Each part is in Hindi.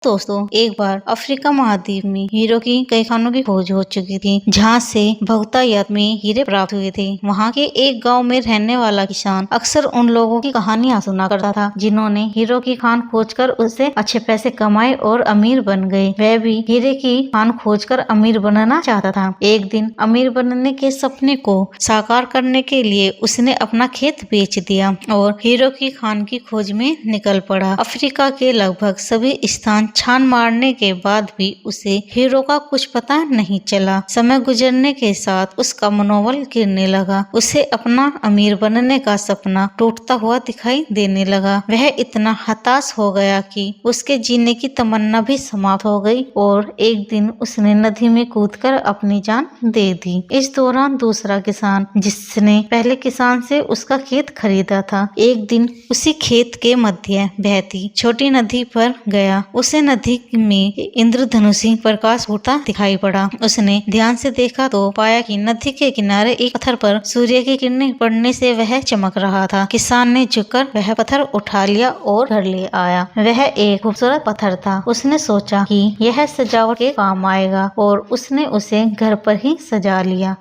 दोस्तों, एक बार अफ्रीका महाद्वीप में हीरो की कई खानों की खोज हो चुकी थी, जहां से बहुतायत में हीरे प्राप्त हुए थे। वहां के एक गांव में रहने वाला किसान अक्सर उन लोगों की कहानियां सुना करता था, जिन्होंने हीरो की खान खोजकर उससे अच्छे पैसे कमाए और अमीर बन गए। वह भी हीरे की खान खोजकर अमीर बनना चाहता था। एक दिन अमीर बनने के सपने को साकार करने के लिए उसने अपना खेत बेच दिया और हीरो की खान की खोज में निकल पड़ा। अफ्रीका के लगभग सभी स्थान छान मारने के बाद भी उसे हीरो का कुछ पता नहीं चला। समय गुजरने के साथ उसका मनोबल गिरने लगा। उसे अपना अमीर बनने का सपना टूटता हुआ दिखाई देने लगा। वह इतना हताश हो गया कि उसके जीने की तमन्ना भी समाप्त हो गई और एक दिन उसने नदी में कूदकर अपनी जान दे दी। इस दौरान दूसरा किसान, जिसने पहले किसान से उसका खेत खरीदा था, एक दिन उसी खेत के मध्य बहती छोटी नदी पर गया। उसे नदी में इंद्रधनुषी प्रकाश उठता दिखाई पड़ा। उसने ध्यान से देखा तो पाया कि नदी के किनारे एक पत्थर पर सूर्य की किरणें पड़ने से वह चमक रहा था। किसान ने झुककर वह पत्थर उठा लिया और घर ले आया। वह एक खूबसूरत पत्थर था। उसने सोचा कि यह सजावट के काम आएगा और उसने उसे घर पर ही सजा लिया।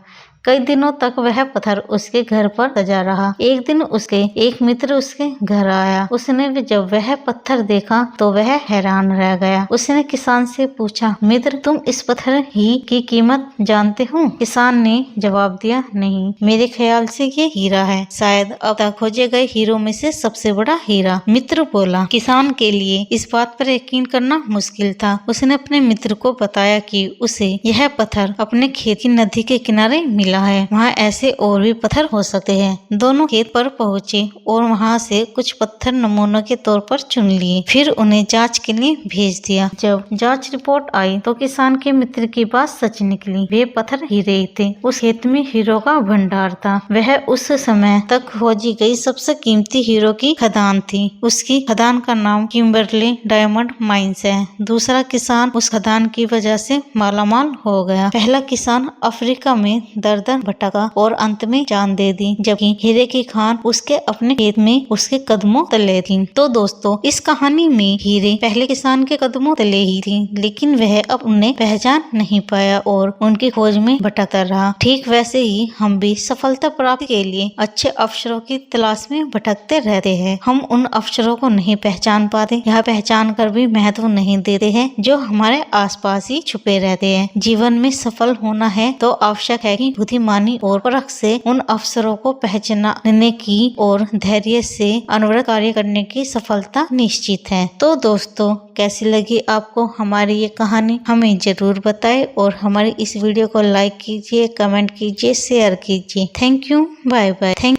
कई दिनों तक वह पत्थर उसके घर पर सजा रहा। एक दिन उसके एक मित्र उसके घर आया। उसने जब वह पत्थर देखा तो वह हैरान रह गया। उसने किसान से पूछा, मित्र, तुम इस पत्थर ही की कीमत जानते हो? किसान ने जवाब दिया, नहीं, मेरे ख्याल से ये हीरा है, शायद अब तक खोजे गए हीरो में से सबसे बड़ा हीरा। मित्र बोला। किसान के लिए इस बात पर यकीन करना मुश्किल था। उसने अपने मित्र को बताया कि उसे यह पत्थर अपने खेत की नदी के किनारे मिला है। वहाँ ऐसे और भी पत्थर हो सकते हैं। दोनों खेत पर पहुँचे और वहाँ से कुछ पत्थर नमूनों के तौर पर चुन लिए, फिर उन्हें जांच के लिए भेज दिया। जब जांच रिपोर्ट आई तो किसान के मित्र की बात सच निकली। वे पत्थर हीरे थे। उस खेत में हीरो का भंडार था। वह उस समय तक खोजी गई सबसे कीमती हीरो की खदान थी। उसकी खदान का नाम किम्बरले डायमंड माइंस है। दूसरा किसान उस खदान की वजह से मालामाल हो गया। पहला किसान अफ्रीका में दर भटका और अंत में जान दे दी, जबकि हीरे की खान उसके अपने खेत में उसके कदमों तले थी। तो दोस्तों, इस कहानी में हीरे पहले किसान के कदमों तले ही थी, लेकिन वह अब उन्हें पहचान नहीं पाया और उनकी खोज में भटकता रहा। ठीक वैसे ही हम भी सफलता प्राप्ति के लिए अच्छे अवसरों की तलाश में भटकते रहते हैं। हम उन अवसरों को नहीं पहचान पाते या पहचान कर भी महत्व नहीं देते हैं, जो हमारे आसपास ही छुपे रहते हैं। जीवन में सफल होना है तो आवश्यक है कि बुद्धिमानी और परख से उन अवसरों को पहचानने की और धैर्य से अनवरत कार्य करने की सफलता निश्चित है। तो दोस्तों, कैसी लगी आपको हमारी ये कहानी? हमें जरूर बताएं और हमारी इस वीडियो को लाइक कीजिए, कमेंट कीजिए, शेयर कीजिए। Thank you, bye bye. Thank